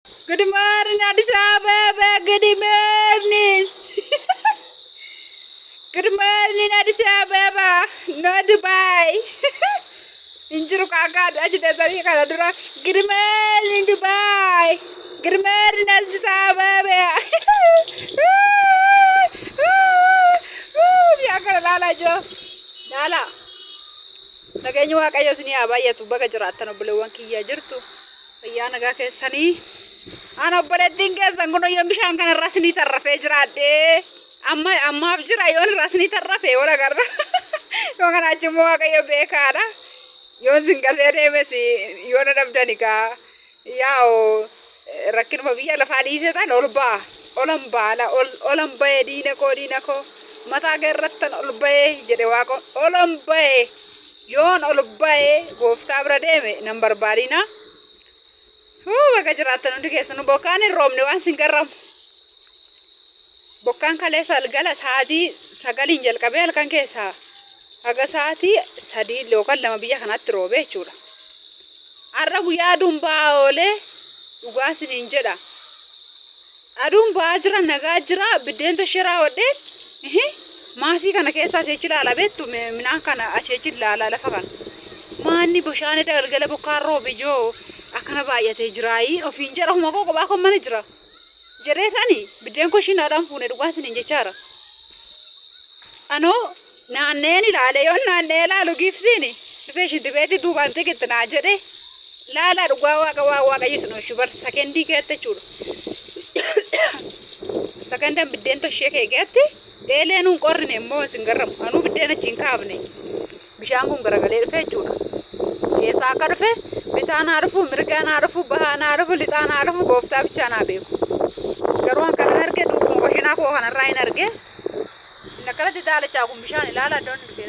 Good morning, Addis Ababa. Good morning. Good morning, Addis Ababa. No Dubai. Injuru kakak aja dasarnya kalau dulu. Good morning, Dubai. Good morning, Addis Ababa. Biar kalau lala jo. Lala. Nageenyi waaqayyo isinii haa baay'atu baga jiraattan obboleewwan kiyyaa jirtu fayyaa nagaa keessanii ana obboleettiin keessan kun yoon bishaan kanarraa isinii tarrafee jiraadhee ammaaf jira yoon irraa isinii tarrafee wal agarra yoo kana achi immoo waaqayyo beekaadha yoon isin gafee deemes yoo na dhabdani gaa yaa'u rakkinuma biyya lafaa dhiisee ta'an olan baala olan bahee diina koo mataa keerrattan ol bahee jedhe waaqo olan bahee yoon ol bahee gooftaa bira deeme nan barbaadina baga jiraattan hundi keessanuu bokkaan hin roobne waan sin garramu bokkaan kaleessa galgala sa'aatii 9 jalqabee halkan keessaa haga sa'aatii 3 yookaan 2 biyya kanatti roobee jechuudha. Har'a guyyaa aduun ba'aa oolee dhugaa isiniin jedha. Aduun ba'aa jira nagaa jira biddeen toshee raawwadhee maasii kana keessaa aseechi ilaala beektu minaan kana aseechi ilaala lafa kana. Maanni bishaan galgala bokkaan roobe joo akkana baay'atee jiraayii ofiin jedha huma koo kophaa mana jira. Jedhee tani biddeen koshinaadhaan fuune dhugaa isiniin jechaara. Anoo naanneen ilaale yoo naannee ilaalu giiftiin dhufee shintibeetii duubaan tikitti naa jedhe laala dhugaa waaqayyo isin oolchu bar sakendii keetti jechuudha. Sakendan biddeen toshee keekeetti dheeleen hun qorrine immoo isin garramu anuu biddeen achiin kaafne bishaan kun garagalee dhufe jechuudha. Keessaa akka dhufe bitaan haa dhufu mirgaan haa dhufu bahaan haa dhufu lixaan haa dhufu gooftaa bichaan haa beeku. Garuu an kanan arge duubuma koshinaa koo kanarraa hin arge. Nakkalatti daalachaa kun bishaan ilaala iddoon dhufe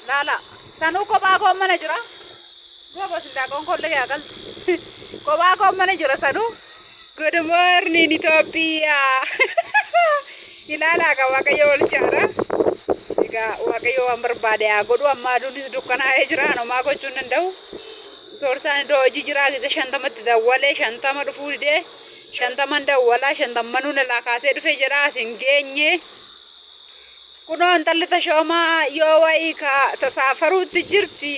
laala sanuu kophaa koo mana jira. Gobos ndaaqoon kollee yaagal kophaa koo mana jira sanuu. Good morning Ethiopia. Ilaala ka waaqayyo olchaara. Egaa waaqayyo waan barbaade haa godhu amma aduunis dukkanaa'ee jira anomaa gochuun danda'u. Soorsaan iddoo hojii jira keessa 50tti dawwalee 50 dhufuu didee 50 dawwalaa 50 nuun laa kaasee dhufee jira asin geenye. Kunoo intalli tashoomaa yoo wayii ka tasaafaruutti jirti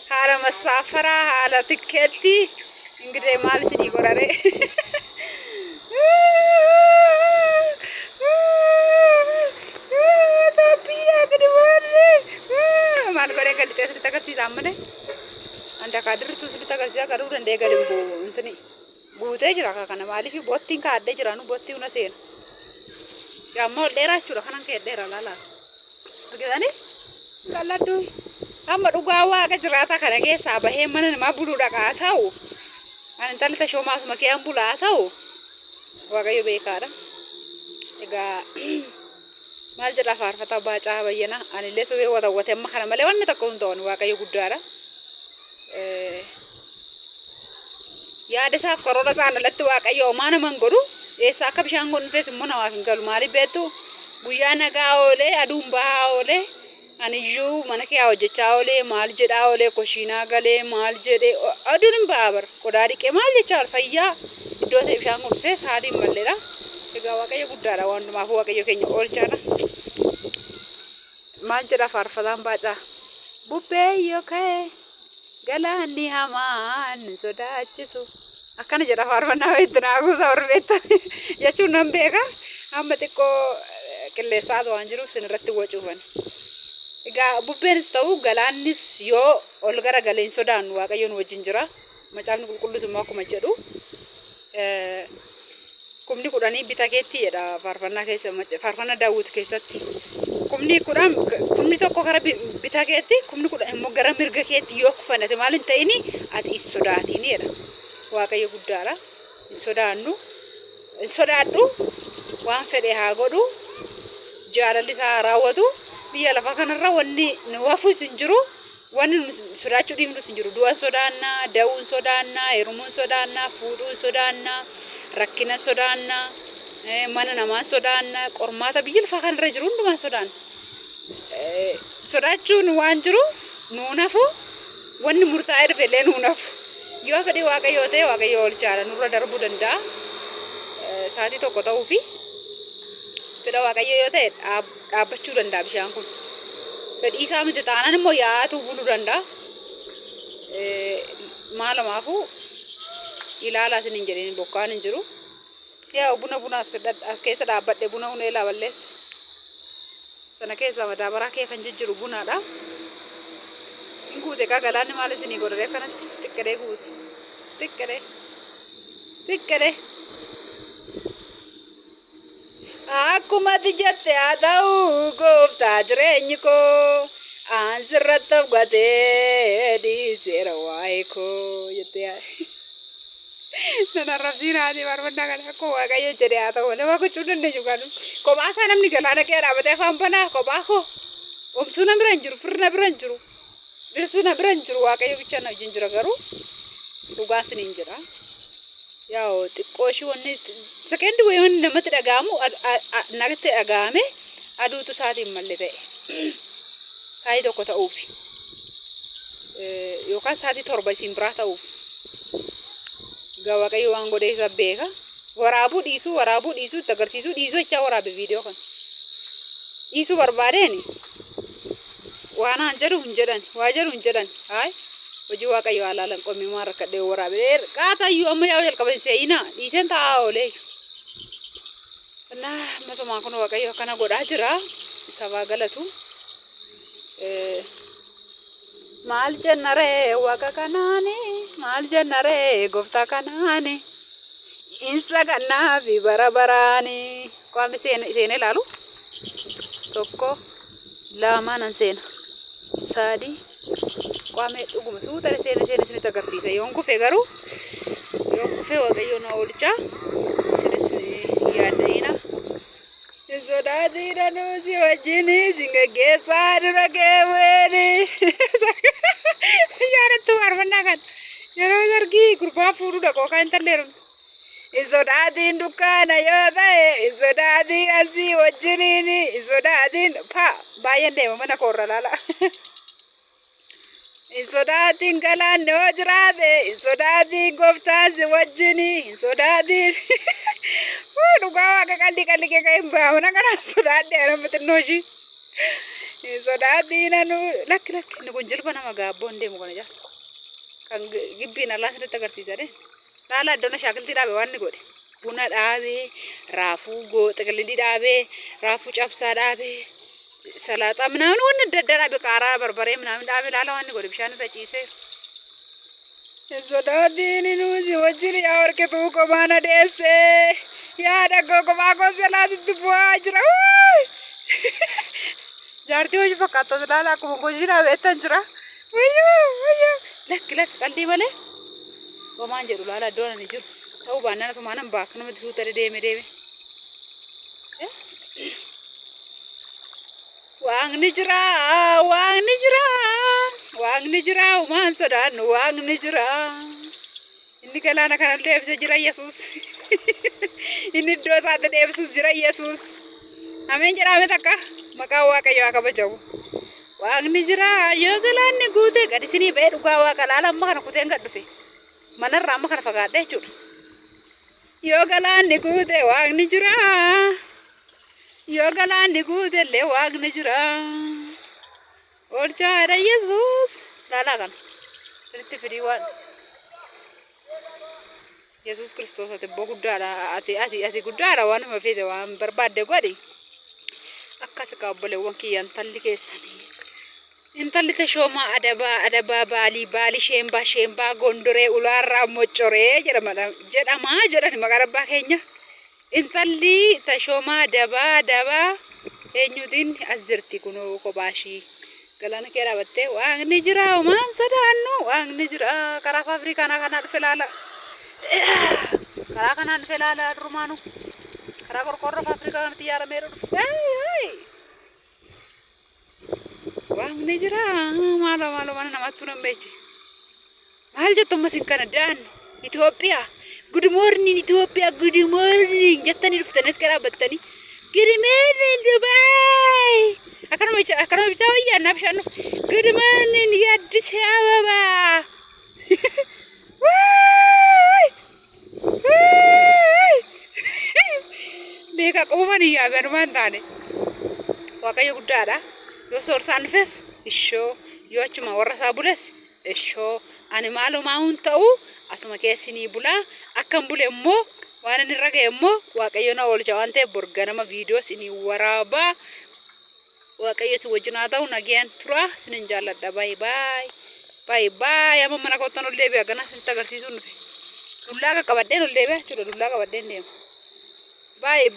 haala masaafaraa haala tikkeetti ingidee maal isinii godhare. Maal godhee galtee asitti agarsiisa ammane anda kaadirrisu asitti agarsiisa garuu dandee gadi intini guutee jira kana maaliif boottiin kaadhee jira nu boottii una seena yaamma ol dheeraa jechuudha kanan kee dheera laalaas argitanii qalladdu amma dhugaa waaqa jiraata kana keessaa bahee mana namaa buluudha haa ta'u ani intalli tashoomaas makeen bulaa ta'u waaqayyo beekaadha. Egaa maal jedha faarfataa baacaa bayyana anillee sobee watawwate amma kana malee wanni tokko hin ta'u waaqayyo guddaadha. Yaada isaaf karoora isaan alatti waaqayyo homaa naman godhu eessa akka bishaan kun dhufees immoo namaaf hin galu maaliif beektu guyyaa nagaa oolee aduun bahaa oolee aniyyuu mana kee hojjechaa oolee maal jedhaa oolee koshiinaa galee maal jedhee aduun hin bahaa bara qodaa dhiqee maal jechaa ol fayyaa iddoo ta'e bishaan kun dhufee saadii hin malleedha. Egaa waaqayyo guddaadha waan hundumaaf waaqayyo keenya oolchaadha. Maal jedha faarfataan baacaa bubbee yoo ka'e galaanni hamaan sodaachisu akkana jedha faarfannaa itti naaguusa horbeettan jechuun nan beeka amma xiqqoo qilleessaatu waan jiruuf sin irratti wacuufan. Egaa bubbeenis ta'u galaannis yoo ol gara galeen sodaannu waaqayyoon wajjin jira. Macaafni qulqulluus immoo akkuma jedhu kumni kudhanii bita keetti jedha faarfannaa keessa faarfannaa Daawit keessatti. Kumni tokko gara bita keetti kumni kudhan immoo gara mirga keetti yoo kufannate maal hin ta'ini ati is sodaatiin jedha. Waaqayyo guddaadha. Hin sodaannu. Hin sodaadhu. Waan fedhe haa godhu. Jaalalli isaa raawwatu. Biyya lafa kanarra wanni nu wafuus hin jiru. Wanni sodaachuu dhiibnus hin jiru. Du'aan sodaannaa, da'uun sodaannaa, heerumuun sodaannaa, fuudhuun sodaannaa, rakkina sodaannaa, mana namaa sodaannaa, qormaata biyya lafa kanarra jiru hundumaa sodaanna. Sodaachuun waan jiru nuunafu wanni murtaa'ee dhufellee nuunafu. yoo fedhii waaqayyoo ta'e waaqayyo olchaadha nurra darbuu danda'a. Sa'aatii tokko ta'uu fi fedha waaqayyo yoo ta'e dhaabbachuu danda'a bishaan kun. Fedhii isaa miti taanaan immoo yaa'atu buluu danda'a. Maalumaafuu ilaalaa isin hin jedhin bokkaan hin jiru. Yaa buna as keessa dhaabbadhe buna hunee laaballeessa. Sana keessa madaabaraa kee kan jijjiiru bunaadha. Hin guute kaa galaanni maal isinii godhate akkanatti xiqqadee guute. Xiqqadee. Akkuma ati jette haa ta'u gooftaa jireenyi koo aan sirratti abgatee dhiiseera waa'ee koo jettee nan arrabsiinaati barbaadaa kana akkuma waaqayyo jedhee haa ta'u nama gochuu dandeenyu kan kophaa isaa namni galaana kee dhaabatee afaan banaa kophaa koo omsuu na bira hin jiru firri na bira hin jiru dhirsi na bira hin jiru waaqayyo bicha na wajjin jira garuu dhugaa isiniin jira. Yaa xiqqoo ishii wanni sekendi wayii namatti dhaga'amu natti dhaga'ame aduutu isaatiin malle ta'e sa'aatii tokko ta'uuf yookaan sa'aatii torba isin biraa ta'uuf waaqayyo waan godhee isa beeka. Waraabuu dhiisuu itti agarsiisuu dhiisuu jechaa waraabe viidiyoo kana dhiisuu barbaadeen waan aan jedhu hin jedhan waa jedhu hin jedhan haay hojii waaqayyo alaalan qommii maan rakkadhee waraabe qaatayyuu amma yaa jalqaban seeyina dhiiseen taa'aa oolee naa masumaan kun waaqayyo akkana godhaa jira sabaa galatu. Maal jennaree waaqa kanaani maal jennaree gooftaa kanaani insa gannaa fi bara baraani qaamni seena ilaalu tokko lama nan seena sadii qaamni dhuguma suutare seena isinitti agarsiisa yoon kufe garuu yoon kufe waaqayyo na oolchaa isinis yaaddeina hin sodaatiina nuusi wajjin isin geggeessaa dura geewweeni yaadatu barbannaa kan yeroo sargii gurbaa fuudhu dhaqoo kan talleeru hin sodaatiin dukkaana yoo ta'e hin sodaatiin asii wajjiniin hin sodaatiin baay'een deema mana koorra laala. Hin sodaatiin galaanni yoo jiraate hin sodaatiin gooftaan si wajjini hin sodaatiin dhugaa waaqa qalli kee kan hin baafna kanaan sodaadhee nama xinnoo ishii hin sodaatiin anu lakki inni kun jilba nama gaabboo hin deemu kana jaa kan gibbiin allaa sirriitti agarsiisa dee laala iddoon shaakiltii dhaabe waan inni godhe buna dhaabee raafuu xiqilidii dhaabee raafuu cabsaa dhaabee salaaxaa minaamin wanni adda addaa dhaabe qaaraa barbaree minaamin dhaabee laala waan inni godhe bishaan irra ciisee. Hin sodaatiin nuusi wajjin yaa warqetuu kophaan adeessee yaa dhaggoo kophaa gosa laatitti bu'aa jira. Jaartii hojii fakkaattas laala akkuma goshii dhaabeettan jira. Wayyoo lakki qalbii malee homaan jedhu laala iddoon ani jiru ta'uu baannaan asumaan hin baakka namatti suutare deeme. Waaqni jira uumaan sodaannu waaqni jira inni galaana kana deebisee jira Yesuus inni iddoo isaatti deebisuus jira Yesuus ameen jedhame takka maqaa waaqayyo haa kabajamu. Waaqni jira yoo galaanni guute gad isinii ba'ee dhugaa waaqa laala amma kana kuteen gad dhufe manarraa amma kana fagaadhe jechuudha. Yoo galaanni guute waaqni jira yoo galaanni guute illee waaqni jira oolchaadha Yesuus laalaa kana sirriitti fidii waan Yesuus Kiristoos ati ibboo guddaadha ati guddaadha waan nama feete waan barbaadde godhi akkas obboleewwan kiyya intalli keessanii intalli tashoomaa adabaa baalii sheembaa gondoree ulaarraa moccoree jedhamaa jedhani maqaa abbaa keenya intalli tashoomaa adabaa eenyutiin as jirti kunoo kophaashii galaana kee dhaabattee waaqni jira uumaan sodaannu waaqni jira karaa Afrikaa kana dhufe laala karaa kanaan dhufe laala durmaanu karaa qorqorroo Afrikaa kanatti iyaaramee dhufe waaqni jira maaloo mana namatti turan beechi maal jettu ammas hin kana daan Itoophiyaa good morning Itoophiyaa good morning jettanii dhuftanis karaa battanii good morning Dubai akkanuma bichaa wayyaa naaf shaannu good morning Addis Ababa benumaan taane waaqayyo guddaadha yoo soorsaan dhufes ishoo yoo achuma warra isaa bules ishoo ani maalumaa hun ta'u asuma keessinii bulaa akkan bule immoo waan inni irra ga'e immoo waaqayyo na oolcha waan ta'eef borganama viidiyoos inni waraabaa waaqayyo si wajjin haa ta'u nageen tura sinin jaalladha bye bye amma mana kottan ol deebi'a gana sitti agarsiisuun dhufe dullaa qaqqabadheen ol deebi'a jechuudha dullaa qabadheen deema bye